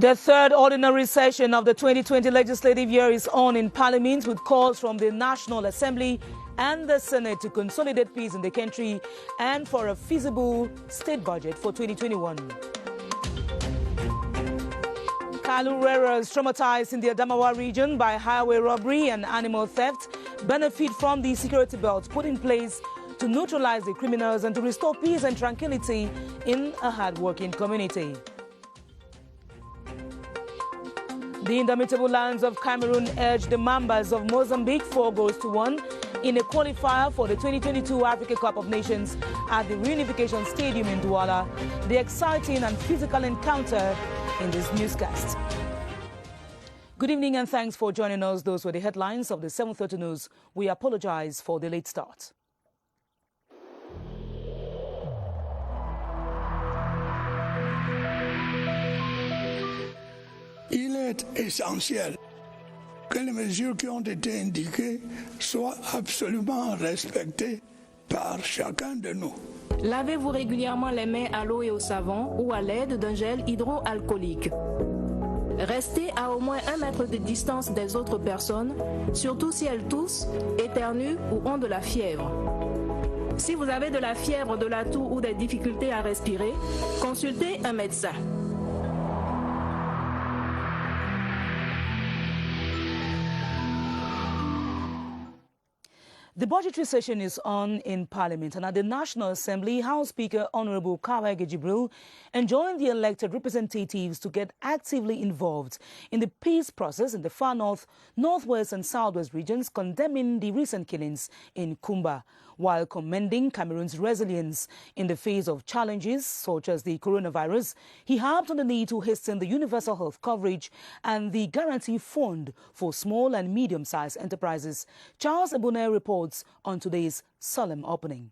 The third ordinary session of the 2020 legislative year is on in Parliament, with calls from the National Assembly and the Senate to consolidate peace in the country and for a feasible state budget for 2021. Kalurers traumatized in the Adamawa region by highway robbery and animal theft benefit from the security belts put in place to neutralize the criminals and to restore peace and tranquility in a hard-working community. The indomitable lions of Cameroon edged the Mambas of Mozambique 4-1 in a qualifier for the 2022 Africa Cup of Nations at the Reunification Stadium in Douala. The exciting and physical encounter in this newscast. Good evening and thanks for joining us. Those were the headlines of the 7:30 news. We apologize for the late start. Il est essentiel que les mesures qui ont été indiquées soient absolument respectées par chacun de nous. Lavez-vous régulièrement les mains à l'eau et au savon ou à l'aide d'un gel hydroalcoolique. Restez à au moins 1 mètre de distance des autres personnes, surtout si elles toussent, éternuent ou ont de la fièvre. Si vous avez de la fièvre, de la toux ou des difficultés à respirer, consultez un médecin. The budgetary session is on in Parliament, and at the National Assembly, House Speaker Honorable Kamer enjoined the elected representatives to get actively involved in the peace process in the far north, northwest and southwest regions, condemning the recent killings in Kumba, while commending Cameroon's resilience in the face of challenges such as the coronavirus. He harped on the need to hasten the universal health coverage and the guarantee fund for small and medium-sized enterprises. Charles Ebonere reports on today's solemn opening.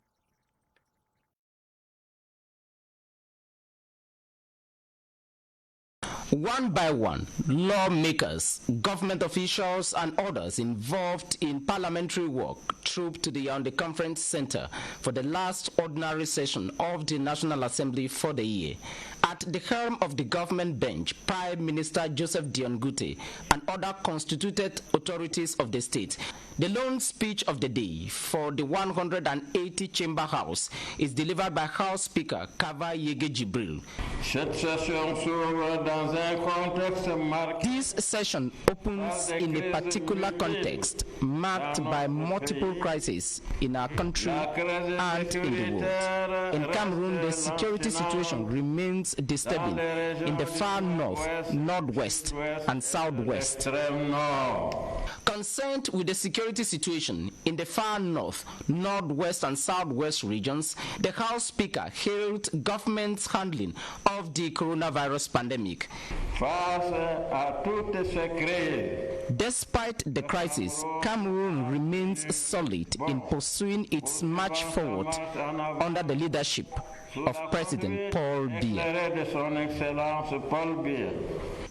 One by one, lawmakers, government officials and others involved in parliamentary work trooped to the conference center for the last ordinary session of the National Assembly for the year. At the helm of the government bench, Prime Minister Joseph Dion-Gute and other constituted authorities of the state. The lone speech of the day for the 180 chamber house is delivered by House Speaker Kava Yege Jibril. This session opens in a particular context marked by multiple crises in our country and in the world. In Cameroon, the security situation remains disturbing in the far north, northwest and southwest. Concerned with the security situation in the far north, northwest and southwest regions, the House Speaker hailed government's handling of the coronavirus pandemic. Despite the crisis, Cameroon remains solid in pursuing its march forward under the leadership of President Paul Biya.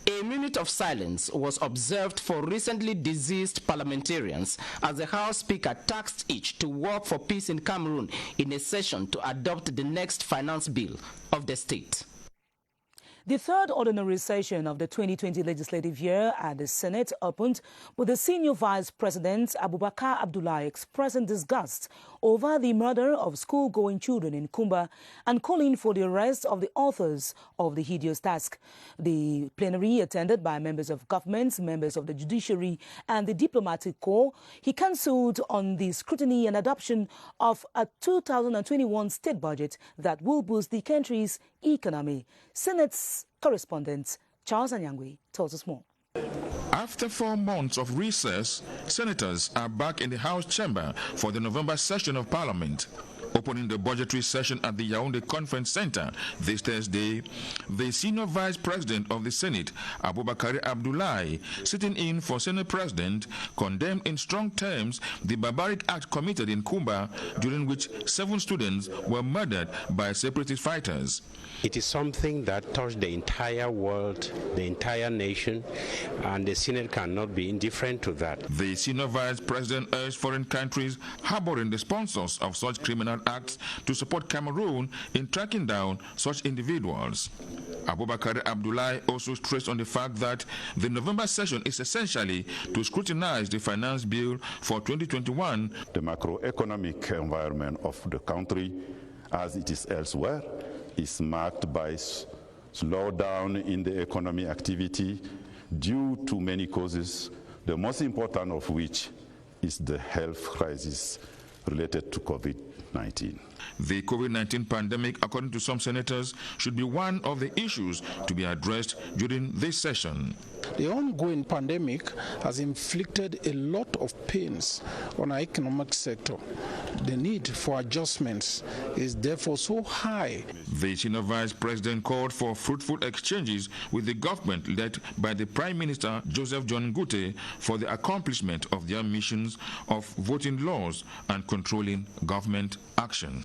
A minute of silence was observed for recently deceased parliamentarians as the House Speaker tasked each to work for peace in Cameroon in a session to adopt the next finance bill of the state. The third ordinary session of the 2020 legislative year at the Senate opened with the senior vice president Abubakar Abdullahi expressing disgust over the murder of school-going children in Kumba and calling for the arrest of the authors of the hideous task. The plenary, attended by members of government, members of the judiciary and the diplomatic corps, he cancelled on the scrutiny and adoption of a 2021 state budget that will boost the country's economy. Senate's correspondent Charles Anyangwe tells us more. After 4 months of recess, senators are back in the House chamber for the November session of Parliament. Opening the budgetary session at the Yaoundé Conference Center this Thursday, the senior vice president of the Senate, Abubakar Abdullahi, sitting in for Senate President, condemned in strong terms the barbaric act committed in Kumba, during which 7 students were murdered by separatist fighters. It is something that touched the entire world, the entire nation, and the Senate cannot be indifferent to that. The senior vice president urged foreign countries harboring the sponsors of such criminal international acts to support Cameroon in tracking down such individuals. Abubakar Abdullahi also stressed on the fact that the November session is essentially to scrutinize the finance bill for 2021. The macroeconomic environment of the country, as it is elsewhere, is marked by slowdown in the economic activity due to many causes, the most important of which is the health crisis related to COVID-19. The COVID-19 pandemic, according to some senators, should be one of the issues to be addressed during this session. The ongoing pandemic has inflicted a lot of pains on our economic sector. The need for adjustments is therefore so high. The senior vice president called for fruitful exchanges with the government led by the Prime Minister Joseph John Ngute for the accomplishment of their missions of voting laws and controlling government action.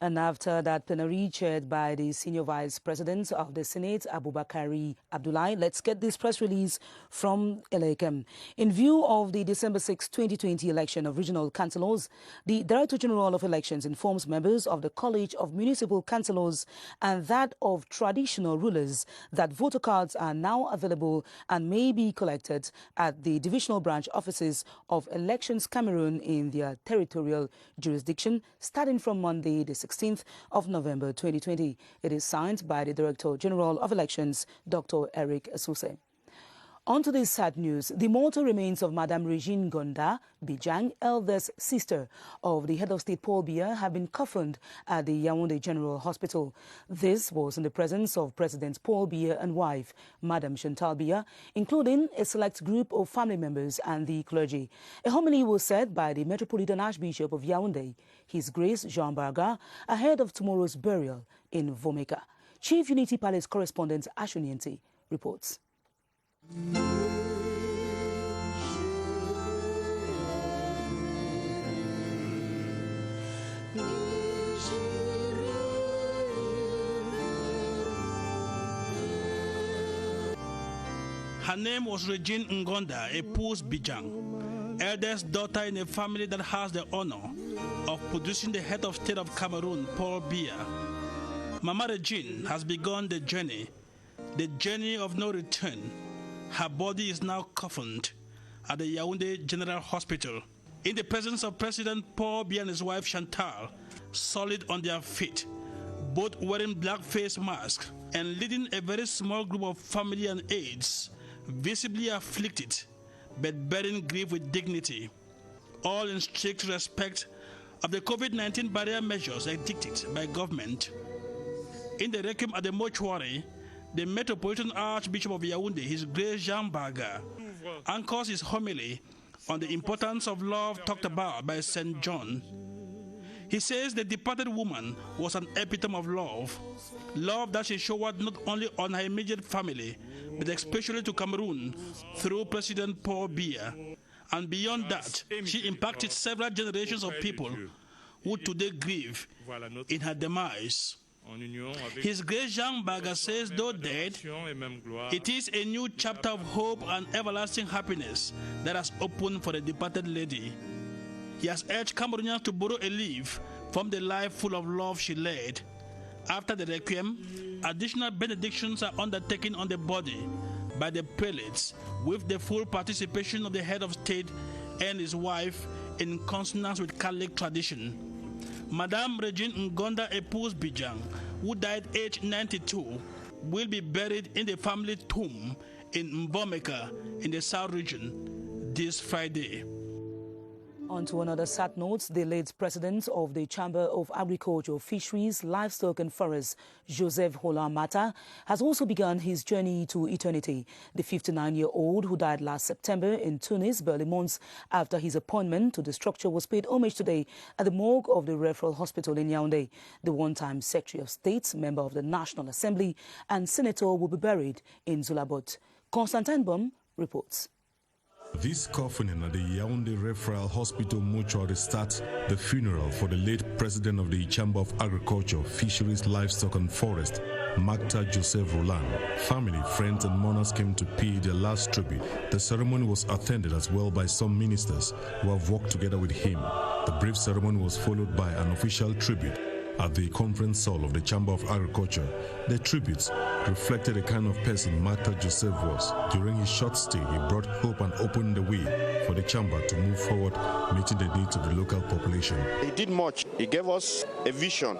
And after that plenary chaired by the Senior Vice President of the Senate, Abubakar Abdullahi, let's get this press release from Elekem. In view of the December 6, 2020 election of regional councillors, the Director General of Elections informs members of the College of Municipal Councillors and that of traditional rulers that voter cards are now available and may be collected at the divisional branch offices of Elections Cameroon in their territorial jurisdiction starting from Monday, the 16th of November 2020. It is signed by the Director General of Elections, Dr. Eric Asuse. On to this sad news. The mortal remains of Madame Regine Ngonda Bijang, eldest sister of the head of state Paul Biya, have been coffined at the Yaoundé General Hospital. This was in the presence of President Paul Biya and wife, Madame Chantal Biya, including a select group of family members and the clergy. A homily was said by the Metropolitan Archbishop of Yaoundé, His Grace Jean Barga, ahead of tomorrow's burial in Vomeka. Chief Unity Palace correspondent Ashunienti reports. Her name was Regine Ngonda Epous Bijang, eldest daughter in a family that has the honor of producing the head of state of Cameroon, Paul Biya. Mama Regine has begun the journey of no return. Her body is now coffined at the Yaoundé General Hospital in the presence of President Paul Biya and his wife Chantal, solid on their feet, both wearing black face masks and leading a very small group of family and aides, visibly afflicted but bearing grief with dignity, all in strict respect of the COVID-19 barrier measures dictated by government. In the requiem at the mortuary, the Metropolitan Archbishop of Yaoundé, His Grace Jean Barga, anchors his homily on the importance of love talked about by St. John. He says the departed woman was an epitome of love that she showed not only on her immediate family, but especially to Cameroon through President Paul Biya. And beyond that, she impacted several generations of people who today grieve in her demise. His Grace Jean Barga says, though dead, it is a new chapter of hope and everlasting happiness that has opened for the departed lady. He has urged Cameroonians to borrow a leaf from the life full of love she led. After the requiem, additional benedictions are undertaken on the body by the prelates with the full participation of the head of state and his wife in consonance with Catholic tradition. Madame Regine Ngonda Epous Bijang, who died aged 92, will be buried in the family tomb in Mbomeka in the South region this Friday. On to another sad note, the late president of the Chamber of Agriculture, Fisheries, Livestock and Forests, Joseph Hola Mata, has also begun his journey to eternity. The 59-year-old who died last September in Tunis, barely months after his appointment to the structure, was paid homage today at the morgue of the referral hospital in Yaoundé. The one-time Secretary of State, member of the National Assembly and senator will be buried in Zulabot. Constantine Bum reports. This coffining at the Yaoundé Referral Hospital mortuary starts the funeral for the late president of the Chamber of Agriculture, Fisheries, Livestock and Forest, Makta Joseph Roland. Family, friends and mourners came to pay their last tribute. The ceremony was attended as well by some ministers who have worked together with him. The brief ceremony was followed by an official tribute at the conference hall of the Chamber of Agriculture. The tributes reflected the kind of person Macta Joseph was. During his short stay, he brought hope and opened the way for the Chamber to move forward, meeting the needs of the local population. He did much. He gave us a vision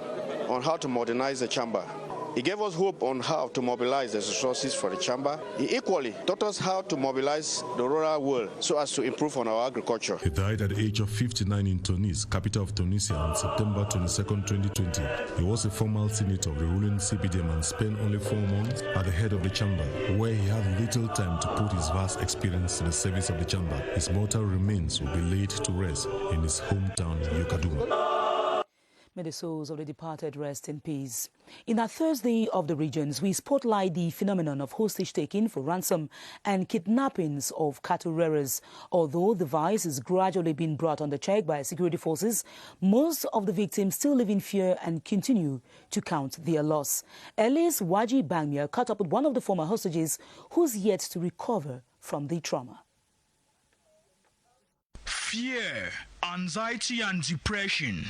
on how to modernize the Chamber. He gave us hope on how to mobilize the resources for the Chamber. He equally taught us how to mobilize the rural world so as to improve on our agriculture. He died at the age of 59 in Tunis, capital of Tunisia, on September 22, 2020. He was a former senator of the ruling CPDM and spent only 4 months at the head of the Chamber, where he had little time to put his vast experience to the service of the Chamber. His mortal remains will be laid to rest in his hometown, Yokaduma. May the souls of the departed rest in peace. In our Thursday of the Regions, we spotlight the phenomenon of hostage-taking for ransom and kidnappings of cattle rearers. Although the vice is gradually being brought under check by security forces, most of the victims still live in fear and continue to count their loss. Ellis Waji Bangmia caught up with one of the former hostages who's yet to recover from the trauma. Fear, anxiety and depression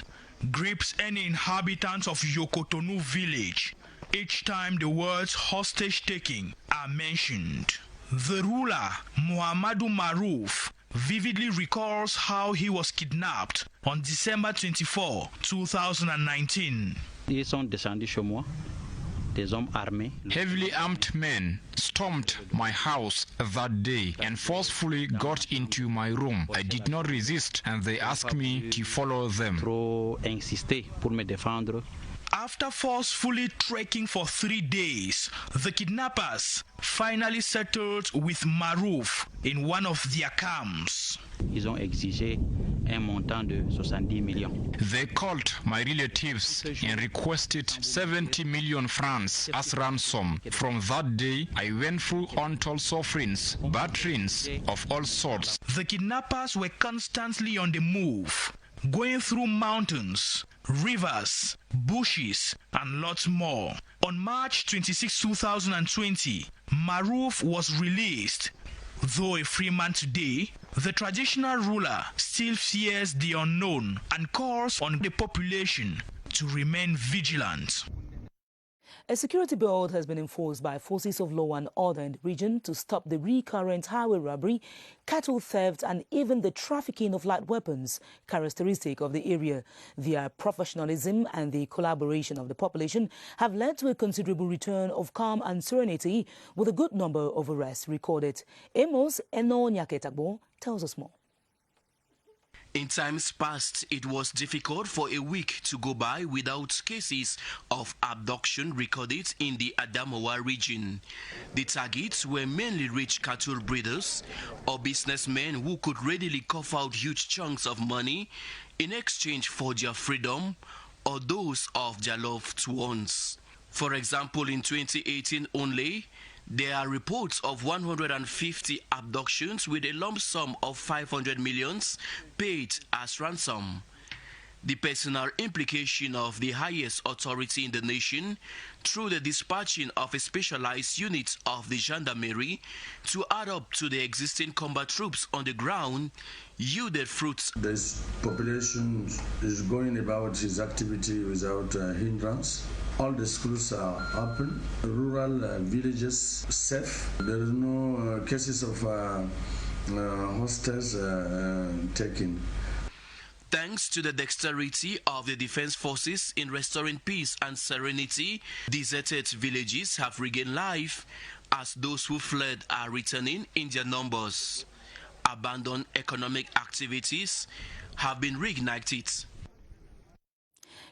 grips any inhabitants of Yokotonu village each time the words hostage-taking are mentioned. The ruler, Muhammadu Maruf, vividly recalls how he was kidnapped on December 24, 2019. Ils sont descendus chez moi. Des hommes armés. Heavily armed men stormed my house that day and forcefully got into my room. I did not resist and they asked me to follow them. Trop insister pour me défendre. After forcefully trekking for 3 days, the kidnappers finally settled with Maruf in one of their camps. Ils ont exigé un montant de 70 millions. They called my relatives and requested 70 million francs as ransom. From that day, I went through untold sufferings, batterings of all sorts. The kidnappers were constantly on the move, going through mountains, rivers, bushes, and lots more. On March 26, 2020, Maruf was released. Though a free man today, the traditional ruler still fears the unknown and calls on the population to remain vigilant. A security build has been enforced by forces of law and order in the region to stop the recurrent highway robbery, cattle theft and even the trafficking of light weapons, characteristic of the area. Their professionalism and the collaboration of the population have led to a considerable return of calm and serenity, with a good number of arrests recorded. Amos Eno Nyaketagbo tells us more. In times past, it was difficult for a week to go by without cases of abduction recorded in the Adamawa region. The targets were mainly rich cattle breeders or businessmen who could readily cough out huge chunks of money in exchange for their freedom or those of their loved ones. For example, in 2018 only, there are reports of 150 abductions with a lump sum of 500 million paid as ransom. The personal implication of the highest authority in the nation through the dispatching of a specialized unit of the gendarmerie to add up to the existing combat troops on the ground yielded fruits. This population is going about its activity without hindrance. All the schools are open, rural villages safe. There is no cases of hostages taken. Thanks to the dexterity of the defense forces in restoring peace and serenity, deserted villages have regained life as those who fled are returning in their numbers. Abandoned economic activities have been reignited.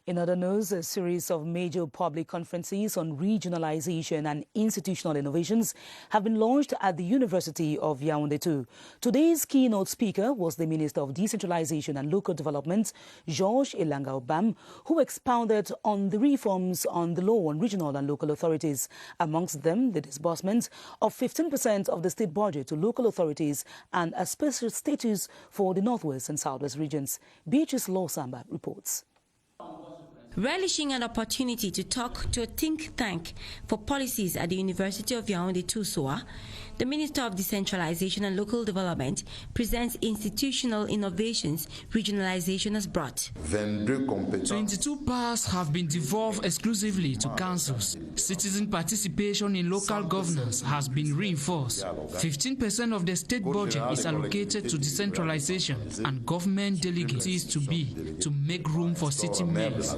In other news, a series of major public conferences on regionalization and institutional innovations have been launched at the University of Yaoundé too. Today's keynote speaker was the Minister of Decentralization and Local Development, Georges Elanga Obam, who expounded on the reforms on the law on regional and local authorities, amongst them the disbursement of 15% of the state budget to local authorities and a special status for the Northwest and Southwest regions. Beatrice Lawsamba reports. Relishing an opportunity to talk to a think tank for policies at the University of Yaoundé Toussoa, The Minister of Decentralization and Local Development presents institutional innovations regionalization has brought. 22 powers have been devolved exclusively to councils. Citizen participation in local governance has been reinforced. 15% of the state budget is allocated to decentralization, and government delegates is to make room for city mayors.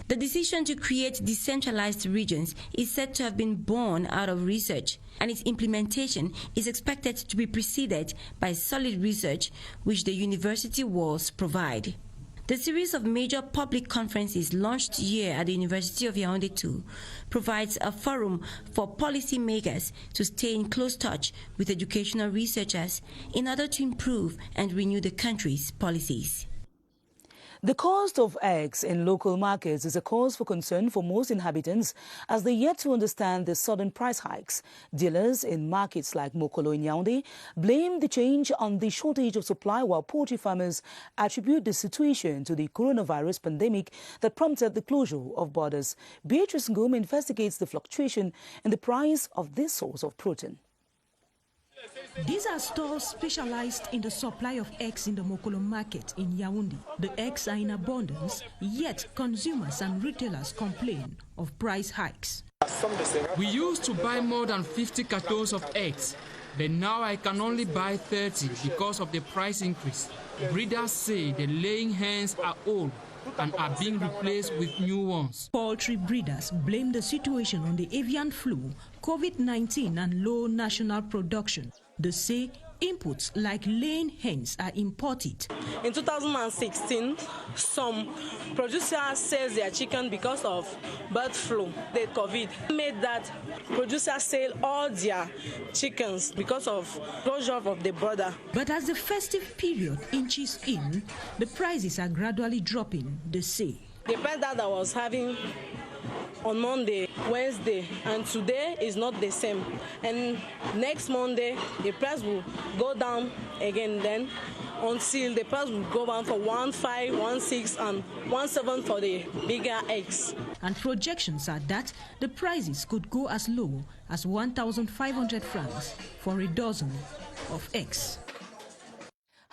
The decision to create decentralized regions is said to have been born out of research, and its implementation is expected to be preceded by solid research which the university walls provide. The series of major public conferences launched here at the University of Yaoundé 2 provides a forum for policymakers to stay in close touch with educational researchers in order to improve and renew the country's policies. The cost of eggs in local markets is a cause for concern for most inhabitants as they yet to understand the sudden price hikes. Dealers in markets like Mokolo in Yaoundé blame the change on the shortage of supply, while poultry farmers attribute the situation to the coronavirus pandemic that prompted the closure of borders. Beatrice Ngum investigates the fluctuation in the price of this source of protein. These are stores specialized in the supply of eggs in the Mokolo market in Yaoundé. The eggs are in abundance, yet consumers and retailers complain of price hikes. We used to buy more than 50 cartons of eggs, but now I can only buy 30 because of the price increase. Breeders say the laying hens are old and are being replaced with new ones. Poultry breeders blame the situation on the avian flu, COVID-19 and low national production. They say inputs like laying hens are imported. In 2016, some producers sell their chicken because of bird flu. The COVID made that producers sell all their chickens because of closure of the border. But as the festive period inches in, the prices are gradually dropping, they say. The price that I was having on Monday, Wednesday, and today is not the same. And next Monday, the price will go down again then until the price will go down for 1.5, 1.6, and 1.7 for the bigger eggs. And projections are that the prices could go as low as 1,500 francs for a dozen of eggs.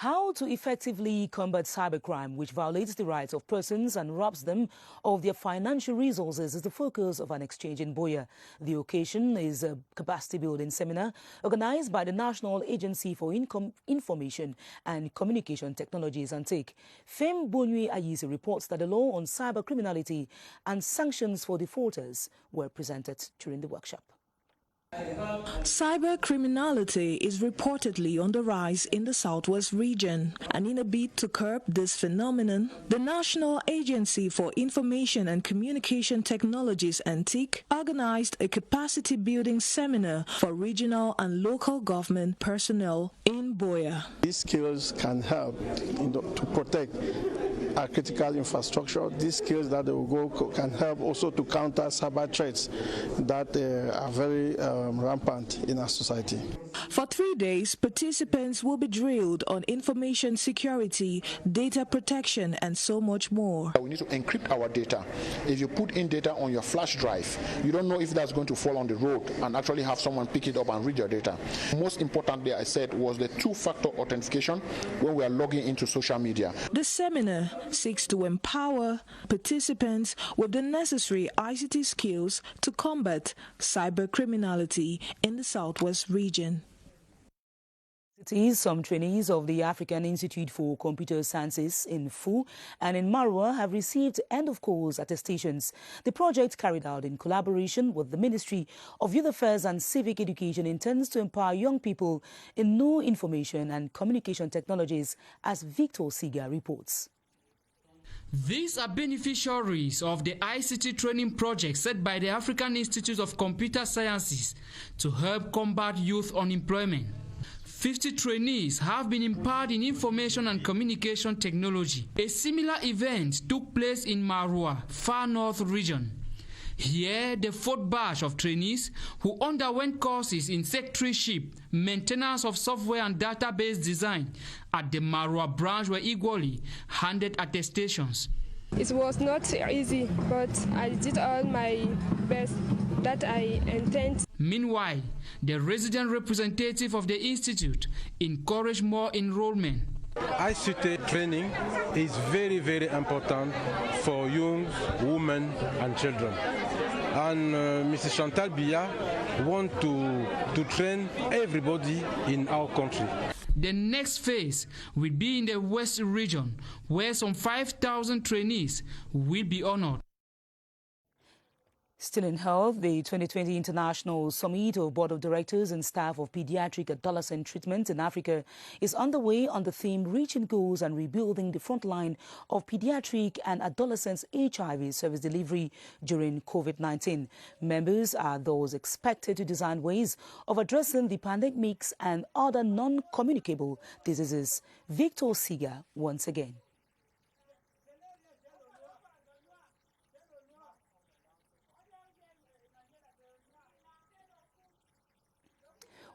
How to effectively combat cybercrime, which violates the rights of persons and robs them of their financial resources, is the focus of an exchange in Buea. The occasion is a capacity-building seminar organized by the National Agency for Information and Communication Technologies, ANTIC. Fem Bonue Ayise reports that the law on cybercriminality and sanctions for defaulters were presented during the workshop. Cybercriminality is reportedly on the rise in the Southwest region, and in a bid to curb this phenomenon, the National Agency for Information and Communication Technologies, ANTIC, organized a capacity-building seminar for regional and local government personnel in Buea. These skills can help to protect our critical infrastructure. These skills that they will go can help also to counter cyber threats that are very rampant in our society. For 3 days, participants will be drilled on information security, data protection, and so much more. We need to encrypt our data. If you put in data on your flash drive, you don't know if that's going to fall on the road and actually have someone pick it up and read your data. Most importantly, I said, was the two-factor authentication when we are logging into social media. The seminar seeks to empower participants with the necessary ICT skills to combat cybercriminality in the Southwest region. Some trainees of the African Institute for Computer Sciences in Fu and in Marwa have received end-of-course attestations. The project, carried out in collaboration with the Ministry of Youth Affairs and Civic Education, intends to empower young people in new information and communication technologies, as Victor Siga reports. These are beneficiaries of the ICT training project set by the African Institute of Computer Sciences to help combat youth unemployment. 50 trainees have been empowered in information and communication technology. A similar event took place in Marwa, Far North region. Here, the 4th batch of trainees who underwent courses in secretaryship, maintenance of software and database design at the Marwa branch were equally handed attestations. It was not easy, but I did all my best. that I intend. Meanwhile, the resident representative of the institute encouraged more enrollment. ICT training is very, very important for young women and children. And Mrs. Chantal Biya wants to train everybody in our country. The next phase will be in the West region, where some 5,000 trainees will be honored. Still in health, the 2020 International Summit of Board of Directors and Staff of Pediatric Adolescent Treatment in Africa is underway on the theme Reaching Goals and Rebuilding the Front Line of Pediatric and Adolescents HIV Service Delivery during COVID-19. Members are those expected to design ways of addressing the pandemics and other non-communicable diseases. Victor Siga once again.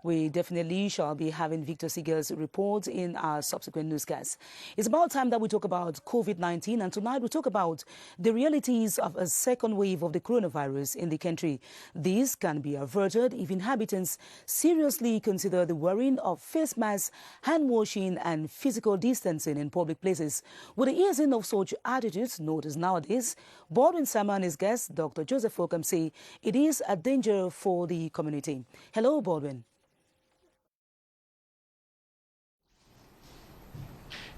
We definitely shall be having Victor Siga's report in our subsequent newscasts. It's about time that we talk about COVID-19, and tonight we talk about the realities of a second wave of the coronavirus in the country. This can be averted if inhabitants seriously consider the wearing of face masks, hand washing and physical distancing in public places. With the easing of such attitudes noticed nowadays, Baldwin Sama and his guest, Dr. Joseph Okam, say it is a danger for the community. Hello, Baldwin.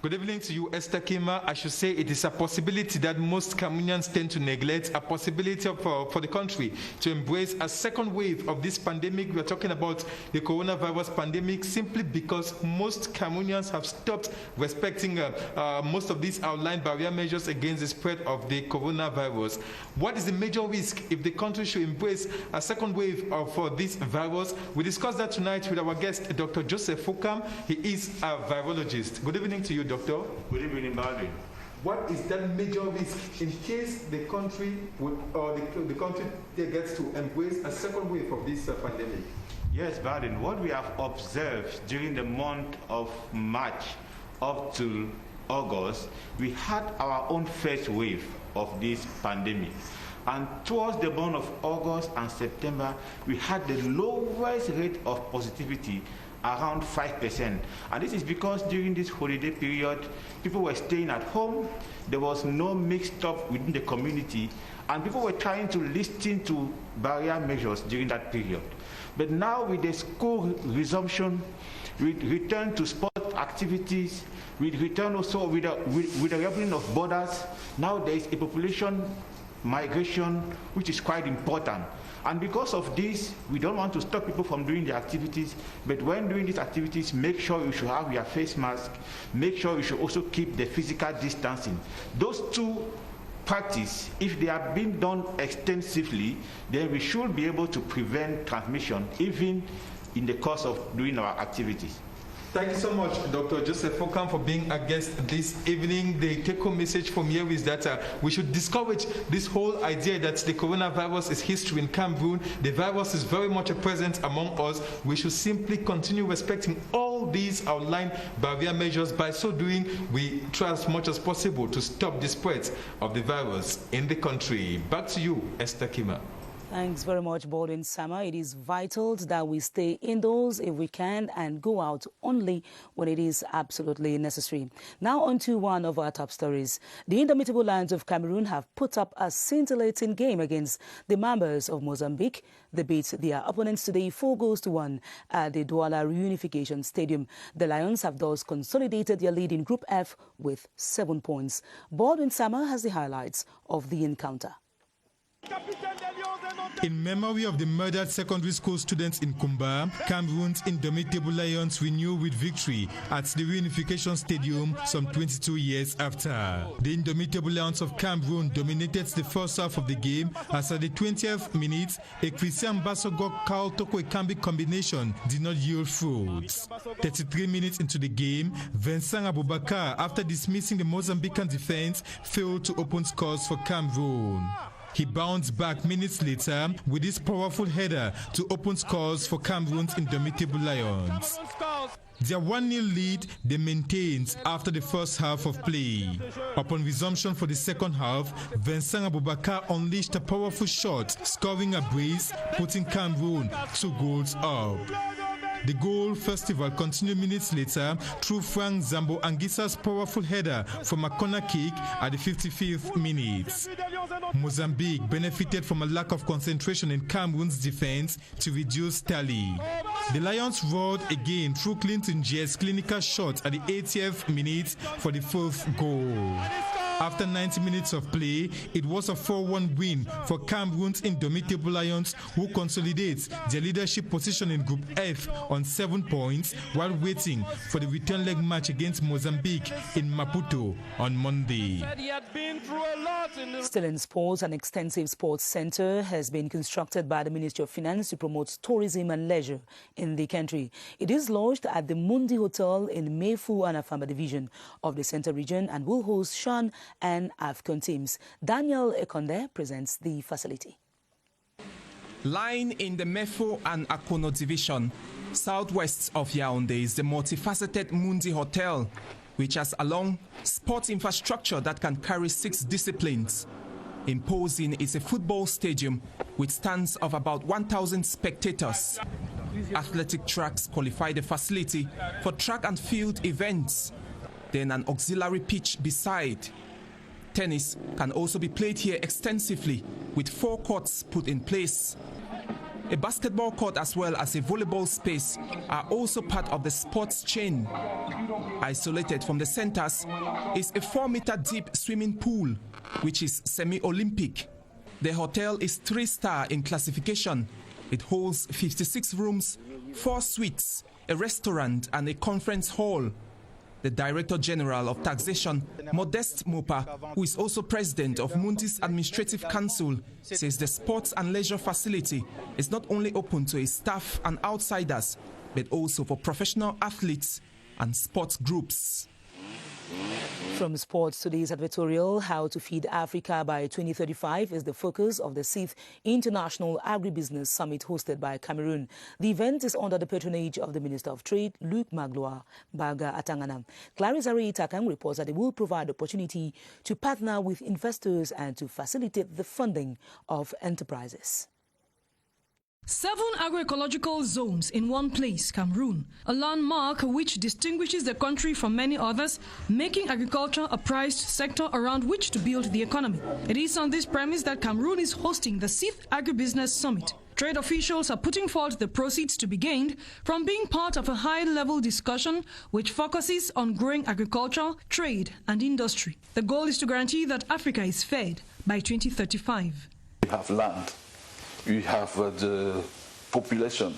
Good evening to you, Esther Kmer. I should say it is a possibility that most Cameroonians tend to neglect, a possibility for the country to embrace a second wave of this pandemic. We're talking about the coronavirus pandemic simply because most Cameroonians have stopped respecting most of these outlined barrier measures against the spread of the coronavirus. What is the major risk if the country should embrace a second wave for this virus? We discussed that tonight with our guest, Dr. Joseph Okam. He is a virologist. Good evening to you, Doctor. Good evening, Baldwin. What is that major risk in case the country the country gets to embrace a second wave of this pandemic? Yes, Baldwin. What we have observed during the month of March up to August, we had our own first wave of this pandemic. And towards the month of August and September, we had the lowest rate of positivity, around 5%. And this is because during this holiday period, people were staying at home, there was no mixed up within the community, and people were trying to listen to barrier measures during that period. But now with the school resumption, with return to sport activities, with return also with the reopening of borders, now there is a population migration which is quite important. And because of this, we don't want to stop people from doing their activities, but when doing these activities, make sure you should have your face mask, make sure you should also keep the physical distancing. Those two practices, if they are being done extensively, then we should be able to prevent transmission even in the course of doing our activities. Thank you so much, Dr. Joseph Okam, for being a guest this evening. The take-home message from here is that we should discourage this whole idea that the coronavirus is history in Cameroon. The virus is very much a presence among us. We should simply continue respecting all these outlined barrier measures. By so doing, we try as much as possible to stop the spread of the virus in the country. Back to you, Esther Kmer. Thanks very much, Baldwin Sama. It is vital that we stay indoors if we can and go out only when it is absolutely necessary. Now on to one of our top stories. The Indomitable Lions of Cameroon have put up a scintillating game against the Mambas of Mozambique. They beat their opponents today 4-1 at the Douala Reunification Stadium. The Lions have thus consolidated their lead in Group F with 7 points. Baldwin Sama has the highlights of the encounter. In memory of the murdered secondary school students in Kumba, Cameroon's Indomitable Lions renew with victory at the Reunification Stadium some 22 years after. The Indomitable Lions of Cameroon dominated the first half of the game as at the 20th minute, a Christian Basogok Karl Toko Ekambi combination did not yield fruits. 33 minutes into the game, Vincent Aboubakar, after dismissing the Mozambican defense, failed to open scores for Cameroon. He bounced back minutes later with his powerful header to open scores for Cameroon's Indomitable Lions. Their 1-0 lead they maintained after the first half of play. Upon resumption for the second half, Vincent Aboubakar unleashed a powerful shot, scoring a brace, putting Cameroon 2 goals up. The goal festival continued minutes later through Frank Zambo Anguissa's powerful header from a corner kick at the 55th minute. Mozambique benefited from a lack of concentration in Cameroon's defense to reduce tally. The Lions roared again through Clinton J's clinical shot at the 80th minute for the 4th goal. After 90 minutes of play, it was a 4-1 win for Cameroon's indomitable Lions, who consolidates their leadership position in Group F on 7 points while waiting for the return leg match against Mozambique in Maputo on Monday. Still in sports, an extensive sports center has been constructed by the Ministry of Finance to promote tourism and leisure in the country. It is lodged at the Mundi Hotel in Mefu and Afamba division of the center region and will host Shan and AFCON teams. Daniel Ekonde presents the facility. Lying in the Mefu and Akono division, southwest of Yaoundé, is the multifaceted Mundi Hotel, which has a long sports infrastructure that can carry 6 disciplines. Imposing is a football stadium with stands of about 1,000 spectators. Athletic tracks qualify the facility for track and field events. Then an auxiliary pitch beside. Tennis can also be played here extensively with 4 courts put in place. A basketball court as well as a volleyball space are also part of the sports chain. Isolated from the centers is a 4-meter deep swimming pool, which is semi-Olympic. The hotel is 3-star in classification. It holds 56 rooms, 4 suites, a restaurant and a conference hall. The Director General of Taxation, Modeste Mopa, who is also President of Mundi's Administrative Council, says the sports and leisure facility is not only open to its staff and outsiders, but also for professional athletes and sports groups. From sports, today's advertorial, How to Feed Africa by 2035, is the focus of the 6th International Agribusiness Summit hosted by Cameroon. The event is under the patronage of the Minister of Trade, Luc Magloire Baga-Atangana. Clarisse Arei-Takang reports that it will provide opportunity to partner with investors and to facilitate the funding of enterprises. 7 agroecological zones in one place, Cameroon, a landmark which distinguishes the country from many others, making agriculture a prized sector around which to build the economy. It is on this premise that Cameroon is hosting the 6th Agribusiness Summit. Trade officials are putting forth the proceeds to be gained from being part of a high-level discussion which focuses on growing agriculture, trade and industry. The goal is to guarantee that Africa is fed by 2035. We have land. We have the population,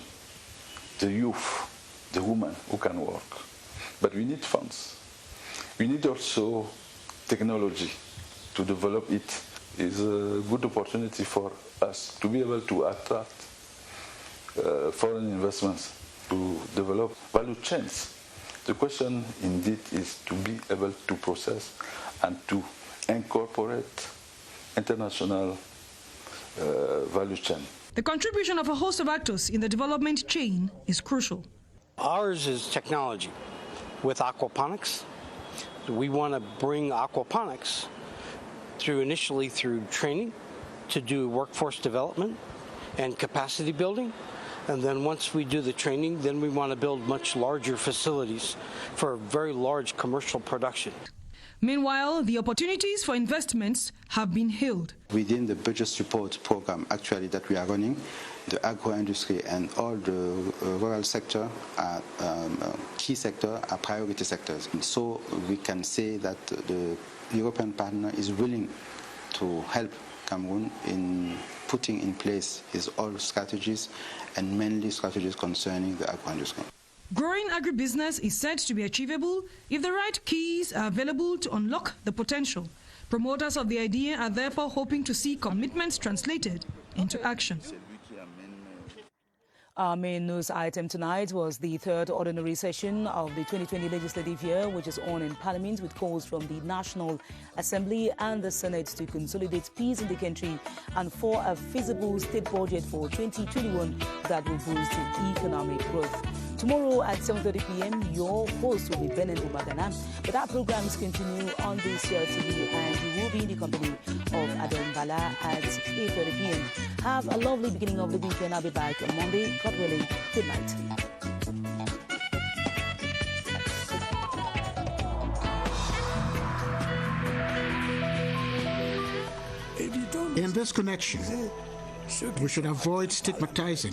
the youth, the women who can work. But we need funds. We need also technology to develop it. It's a good opportunity for us to be able to attract foreign investments, to develop value chains. The question indeed is to be able to process and to incorporate international value chain. The contribution of a host of actors in the development chain is crucial. Ours is technology with aquaponics. We want to bring aquaponics initially through training to do workforce development and capacity building. And then once we do the training, then we want to build much larger facilities for very large commercial production. Meanwhile, the opportunities for investments have been hailed. Within the budget support program actually that we are running, the agro-industry and all the rural sector are key sector, are priority sectors. And so we can say that the European partner is willing to help Cameroon in putting in place his all strategies and mainly strategies concerning the agro-industry. Growing agribusiness is said to be achievable if the right keys are available to unlock the potential. Promoters of the idea are therefore hoping to see commitments translated into action. Our main news item tonight was the 3rd ordinary session of the 2020 legislative year, which is on in Parliament with calls from the National Assembly and the Senate to consolidate peace in the country and for a feasible state budget for 2021 that will boost economic growth. Tomorrow at 7:30 p.m., your host will be Benin Ubagana. But our programs continue on this TV, and you will be in the company of Adam Bala at 8:30 p.m. Have a lovely beginning of the weekend. I'll be back on Monday. God willing. Good night. In this connection, we should avoid stigmatizing